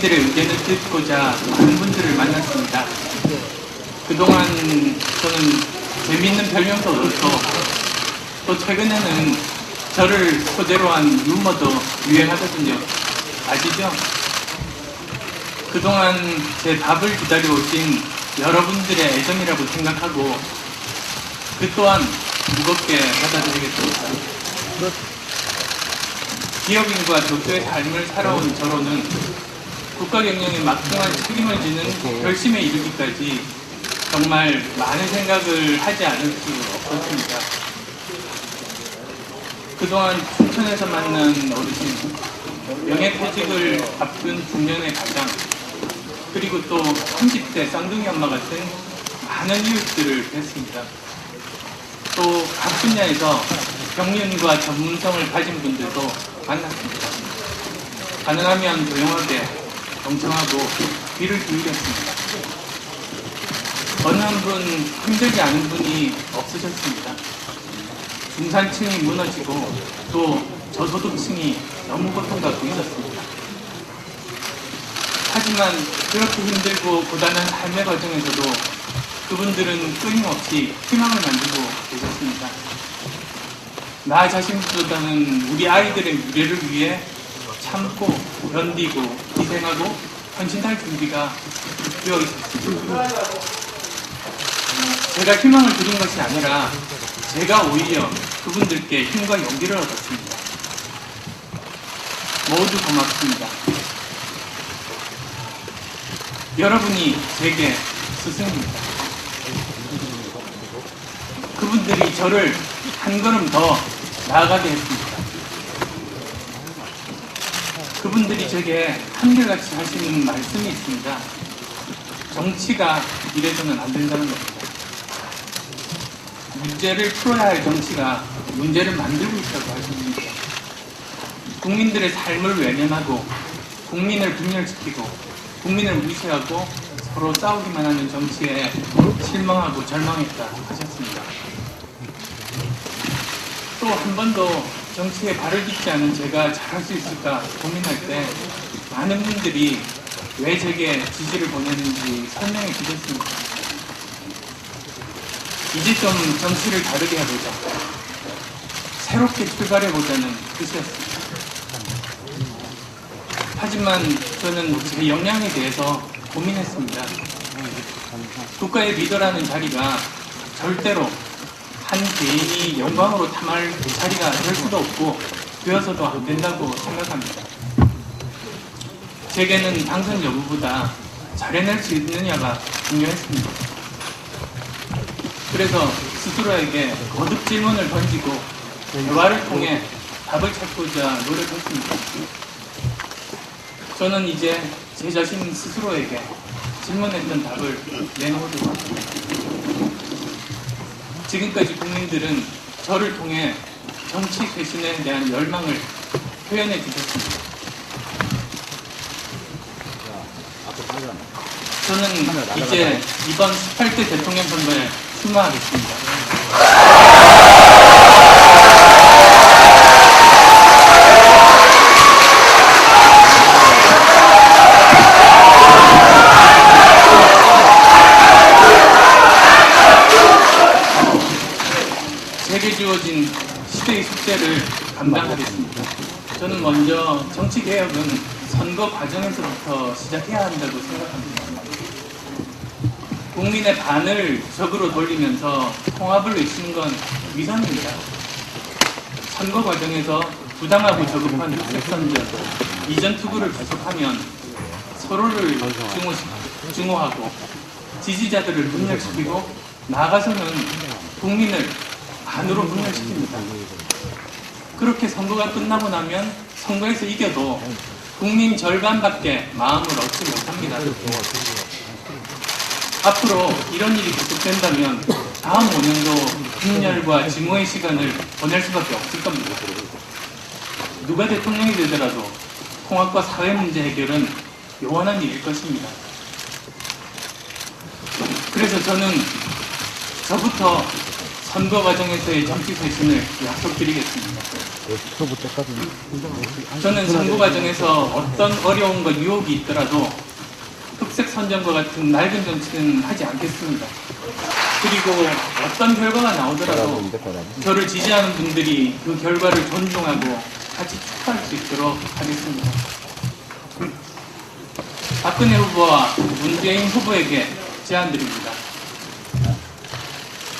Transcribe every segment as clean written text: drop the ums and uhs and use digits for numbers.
국민들의 의견을 듣고자 많은 분들을 만났습니다. 그동안 저는 재미있는 별명도 얻었고 또 최근에는 저를 소재로 한 유머도 유행하거든요. 아시죠? 그동안 제 답을 기다려 오신 여러분들의 애정이라고 생각하고 그 또한 무겁게 받아들이겠습니다. 기업인과 교수의 삶을 살아온 저로는 국가 경영에 막중한 책임을 지는 결심에 이르기까지 정말 많은 생각을 하지 않을 수 없었습니다. 그동안 춘천에서 만난 어르신, 명예퇴직을 앞둔 중년의 가장, 그리고 또 30대 쌍둥이 엄마 같은 많은 이웃들을 뵀습니다. 또 각 분야에서 경륜과 전문성을 가진 분들도 만났습니다. 가능하면 조용하게 경청하고 귀를 기울였습니다. 어느 한 분 힘들지 않은 분이 없으셨습니다. 중산층이 무너지고 또 저소득층이 너무 고통받고 있었습니다. 하지만 그렇게 힘들고 고단한 삶의 과정에서도 그분들은 끊임없이 희망을 만들고 계셨습니다. 나 자신보다는 우리 아이들의 미래를 위해 참고 견디고 희생하고 헌신할 준비가 되어 있었습니다. 제가 희망을 드린 것이 아니라 제가 오히려 그분들께 힘과 용기를 얻었습니다. 모두 고맙습니다. 여러분이 제게 스승입니다. 그분들이 저를 한 걸음 더 나아가게 했습니다. 그분들이 제게 한결같이 하시는 말씀이 있습니다. 정치가 이래서는 안 된다는 겁니다. 문제를 풀어야 할 정치가 문제를 만들고 있다고 하십니다. 국민들의 삶을 외면하고 국민을 분열시키고 국민을 무시하고 서로 싸우기만 하는 정치에 실망하고 절망했다 하셨습니다. 또 한 번도 정치에 발을 딛지 않은 제가 잘할 수 있을까 고민할 때 많은 분들이 왜 제게 지지를 보냈는지 설명해 주셨습니다. 이제 좀 정치를 다르게 해보자. 새롭게 출발해보자는 뜻이었습니다. 하지만 저는 제 역량에 대해서 고민했습니다. 국가의 리더라는 자리가 절대로 한 개인이 영광으로 탐할 자리가 될 수도 없고 되어서도 안 된다고 생각합니다. 제게는 당선 여부보다 잘해낼 수 있느냐가 중요했습니다. 그래서 스스로에게 거듭 질문을 던지고 대화를 통해 답을 찾고자 노력했습니다. 저는 이제 제 자신 스스로에게 질문했던 답을 내놓으려고 합니다. 지금까지 국민들은 저를 통해 정치 쇄신에 대한 열망을 표현해 주셨습니다. 저는 이제 이번 18대 대통령 선거에 출마하겠습니다. 제게 주어진 시대의 숙제를 감당하겠습니다. 저는 먼저 정치개혁은 선거 과정에서부터 시작해야 한다고 생각합니다. 국민의 반을 적으로 돌리면서 통합을 외치는 건 위선입니다. 선거 과정에서 부당하고 저급한 흑색선전, 이전 투구를 계속하면 서로를 증오하고 지지자들을 분열시키고 나아가서는 국민을 반으로 분열시킵니다. 그렇게 선거가 끝나고 나면 선거에서 이겨도 국민 절반밖에 마음을 얻지 못합니다. 앞으로 이런 일이 계속된다면 다음 5년도 분열과 증오의 시간을 보낼 수밖에 없을 겁니다. 누가 대통령이 되더라도 통합과 사회 문제 해결은 요원한 일일 것입니다. 그래서 저는 저부터 선거 과정에서의 정치 쇄신을 약속드리겠습니다. 저는 선거 과정에서 어떤 어려움과 유혹이 있더라도 흑색 선전과 같은 낡은 정치는 하지 않겠습니다. 그리고 어떤 결과가 나오더라도 저를 지지하는 분들이 그 결과를 존중하고 같이 축하할 수 있도록 하겠습니다. 박근혜 후보와 문재인 후보에게 제안드립니다.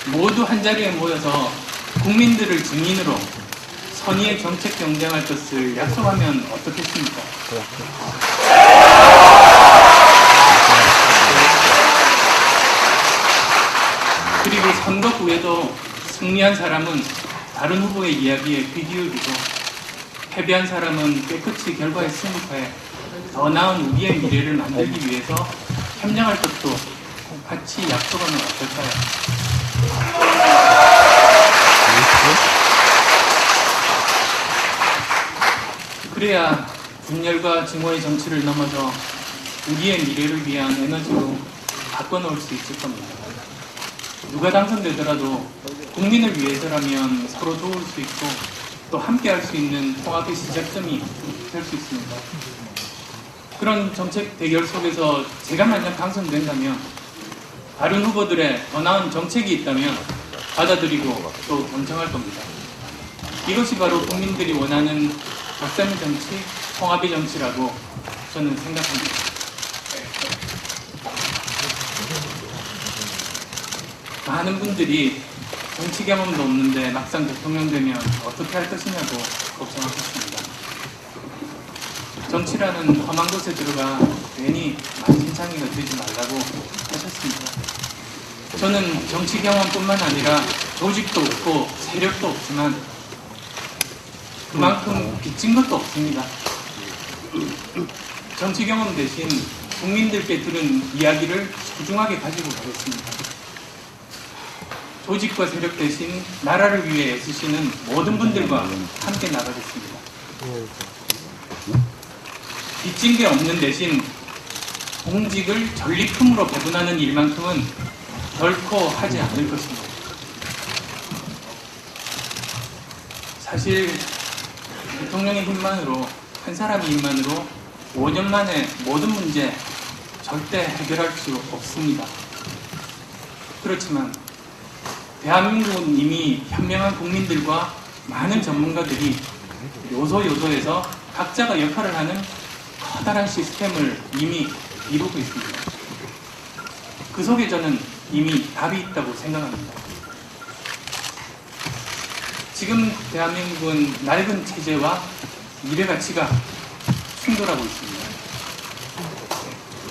모두 한자리에 모여서 국민들을 증인으로 선의의 정책 경쟁할 것을 약속하면 어떻겠습니까? 그리고 선거 후에도 승리한 사람은 다른 후보의 이야기에 귀 기울이고 패배한 사람은 깨끗이 결과에 승복해 더 나은 우리의 미래를 만들기 위해서 협력할 것도 같이 약속하면 어떨까요? 그래야 분열과 증오의 정치를 넘어서 우리의 미래를 위한 에너지로 바꿔놓을 수 있을 겁니다. 누가 당선되더라도 국민을 위해서라면 서로 도울 수 있고 또 함께 할 수 있는 통합의 시작점이 될 수 있습니다. 그런 정책 대결 속에서 제가 만약 당선된다면 다른 후보들의 더 나은 정책이 있다면 받아들이고 또 경청할 겁니다. 이것이 바로 국민들이 원하는 박사님 정치, 통합의 정치라고 저는 생각합니다. 많은 분들이 정치 경험도 없는데 막상 대통령 되면 어떻게 할 것이냐고 걱정하셨습니다. 정치라는 험한 곳에 들어가 괜히 만신창이가 되지 말라고 하셨습니다. 저는 정치 경험뿐만 아니라 조직도 없고 세력도 없지만 그만큼 빚진 것도 없습니다. 정치 경험 대신 국민들께 들은 이야기를 소중하게 가지고 가겠습니다. 조직과 세력 대신 나라를 위해 애쓰시는 모든 분들과 함께 나가겠습니다. 빚진 게 없는 대신 공직을 전리품으로 배분하는 일만큼은 결코 하지 않을 것입니다. 사실 대통령의 힘만으로, 한 사람의 힘만으로 5년 만에 모든 문제 절대 해결할 수 없습니다. 그렇지만 대한민국은 이미 현명한 국민들과 많은 전문가들이 요소요소에서 각자가 역할을 하는 커다란 시스템을 이미 이루고 있습니다. 그 속에 저는 이미 답이 있다고 생각합니다. 지금 대한민국은 낡은 체제와 미래 가치가 충돌하고 있습니다.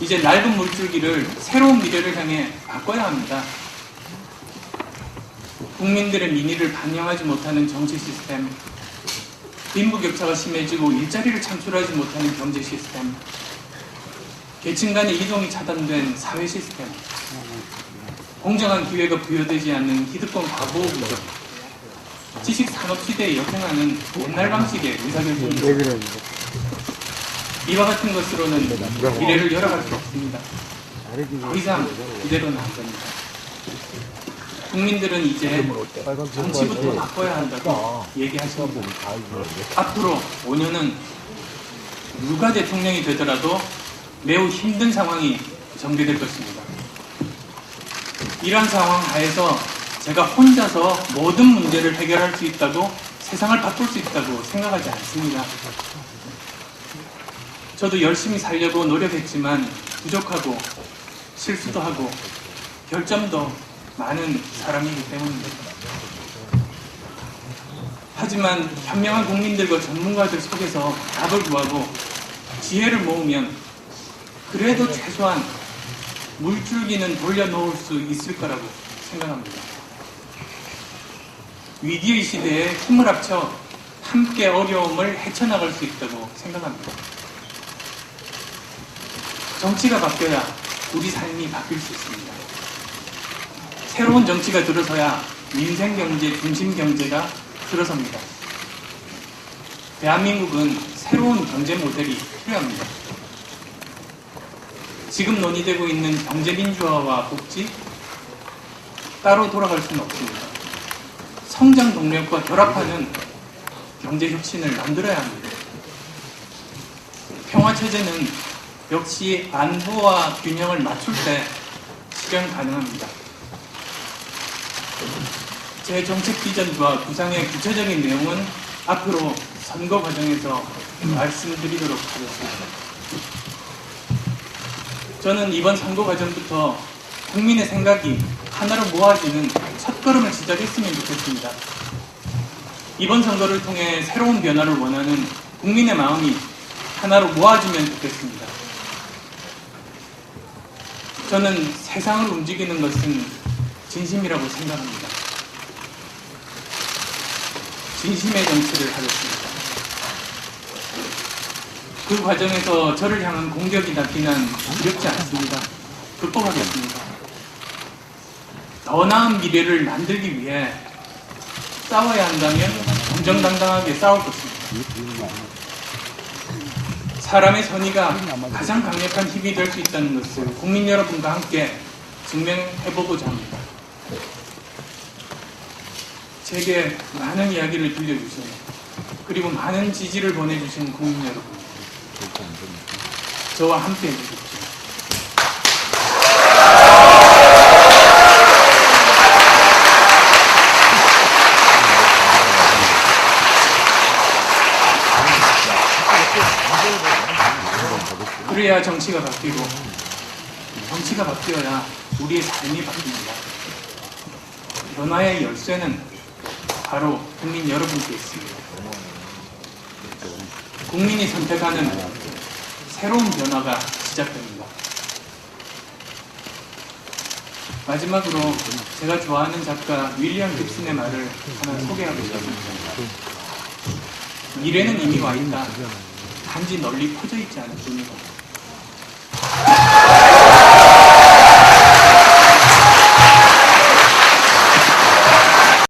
이제 낡은 물줄기를 새로운 미래를 향해 바꿔야 합니다. 국민들의 민의를 반영하지 못하는 정치 시스템, 빈부격차가 심해지고 일자리를 창출하지 못하는 경제 시스템, 계층 간의 이동이 차단된 사회 시스템, 공정한 기회가 부여되지 않는 기득권 과보호 구조, 지식산업시대에 역행하는 옛날 방식의 의사결정입니다. 이와 같은 것으로는 미래를 열어갈 수 없습니다. 더 이상 이대로는 안 됩니다. 국민들은 이제 정치부터 바꿔야 한다고 얘기하십니다. 앞으로 5년은 누가 대통령이 되더라도 매우 힘든 상황이 전개될 것입니다. 이러한 상황 하에서 제가 혼자서 모든 문제를 해결할 수 있다고, 세상을 바꿀 수 있다고 생각하지 않습니다. 저도 열심히 살려고 노력했지만 부족하고 실수도 하고 결점도 많은 사람이기 때문입니다. 하지만 현명한 국민들과 전문가들 속에서 답을 구하고 지혜를 모으면 그래도 최소한 물줄기는 돌려놓을 수 있을 거라고 생각합니다. 위기의 시대에 힘을 합쳐 함께 어려움을 헤쳐나갈 수 있다고 생각합니다. 정치가 바뀌어야 우리 삶이 바뀔 수 있습니다. 새로운 정치가 들어서야 민생경제, 중심경제가 들어섭니다. 대한민국은 새로운 경제 모델이 필요합니다. 지금 논의되고 있는 경제민주화와 복지, 따로 돌아갈 수는 없습니다. 성장 동력과 결합하는 경제 혁신을 만들어야 합니다. 평화체제는 역시 안보와 균형을 맞출 때 실현 가능합니다. 제 정책 비전과 구상의 구체적인 내용은 앞으로 선거 과정에서 말씀드리도록 하겠습니다. 저는 이번 선거 과정부터 국민의 생각이 하나로 모아지는 첫걸음을 시작했으면 좋겠습니다. 이번 선거를 통해 새로운 변화를 원하는 국민의 마음이 하나로 모아지면 좋겠습니다. 저는 세상을 움직이는 것은 진심이라고 생각합니다. 진심의 정치를 하겠습니다. 그 과정에서 저를 향한 공격이나 비난 두렵지 않습니다. 극복하겠습니다. 더 나은 미래를 만들기 위해 싸워야 한다면 정정당당하게 싸울 것입니다. 사람의 선의가 가장 강력한 힘이 될 수 있다는 것을 국민 여러분과 함께 증명해보고자 합니다. 제게 많은 이야기를 들려주신 그리고 많은 지지를 보내주신 국민 여러분, 저와 함께 해주십시오. 그래야 정치가 바뀌고, 정치가 바뀌어야 우리의 삶이 바뀝니다. 변화의 열쇠는 바로 국민 여러분께 있습니다. 국민이 선택하는 새로운 변화가 시작됩니다. 마지막으로 제가 좋아하는 작가 윌리엄 깁슨의 말을 하나 소개하고 싶습니다. 미래는 이미 와 있다. 단지 널리 퍼져 있지 않을 뿐이다.